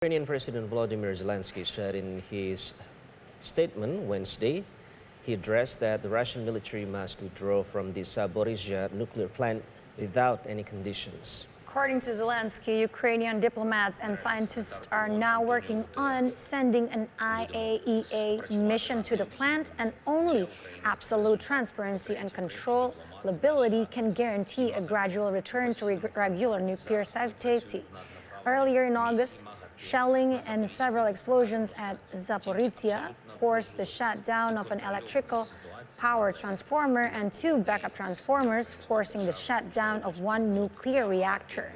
Ukrainian President Volodymyr Zelenskyy said in his statement Wednesday, he addressed that the Russian military must withdraw from the Zaporizhzhia nuclear plant without any conditions. According to Zelenskyy, Ukrainian diplomats and scientists are now working on sending an IAEA mission to the plant, and only absolute transparency and controllability can guarantee a gradual return to regular nuclear safety. Earlier in August, shelling and several explosions at Zaporizhzhia forced the shutdown of an electrical power transformer and two backup transformers, forcing the shutdown of one nuclear reactor.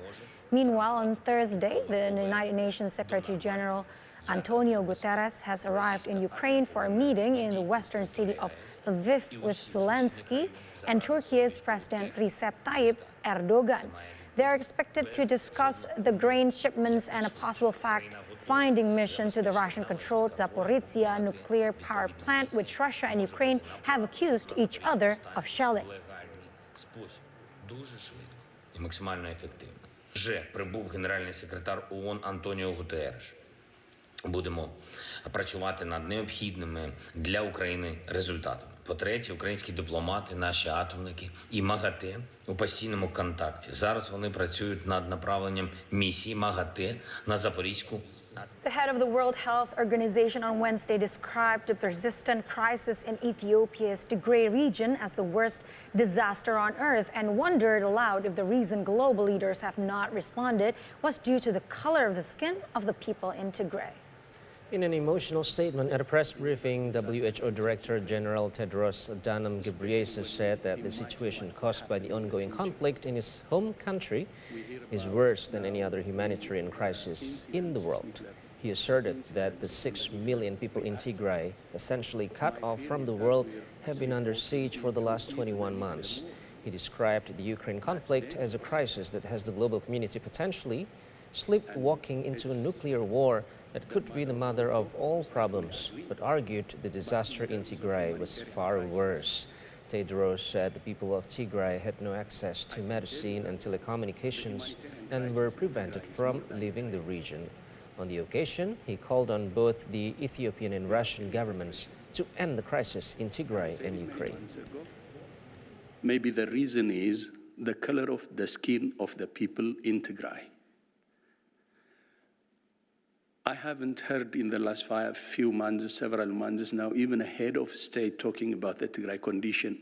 Meanwhile, on Thursday, the United Nations Secretary General Antonio Guterres has arrived in Ukraine for a meeting in the western city of Lviv with Zelenskyy and Turkey's President Recep Tayyip Erdogan. They are expected to discuss the grain shipments and a possible fact-finding mission to the Russian-controlled Zaporizhzhia nuclear power plant, which Russia and Ukraine have accused each other of shelling. Максимально ефективно. Вже прибув генеральний секретар ООН Антоніо Гутерреш. Будемо працювати над необхідними для України результатами. По-третє, українські дипломати, наші атомники і МАГАТЕ у постійному контакті. Зараз вони працюють над направленням місії МАГАТЕ на Запорізьку. The head of the World Health Organization on Wednesday described the persistent crisis in Ethiopia's Tigray region as the worst disaster on earth, and wondered aloud if the reason global leaders have not responded was due to the color of the skin of the people in Tigray. In an emotional statement at a press briefing, W.H.O. Director General Tedros Adhanom Ghebreyesus said that the situation caused by the ongoing conflict in his home country is worse than any other humanitarian crisis in the world. He asserted that the 6 million people in Tigray, essentially cut off from the world, have been under siege for the last 21 months. He described the Ukraine conflict as a crisis that has the global community potentially sleepwalking into a nuclear war that could be the mother of all problems, but argued the disaster in Tigray was far worse. Tedros said the people of Tigray had no access to medicine and telecommunications and were prevented from leaving the region. On the occasion, he called on both the Ethiopian and Russian governments to end the crisis in Tigray and Ukraine. Maybe the reason is the color of the skin of the people in Tigray. I haven't heard in the last few months, several months now, even a head of state talking about the Tigray condition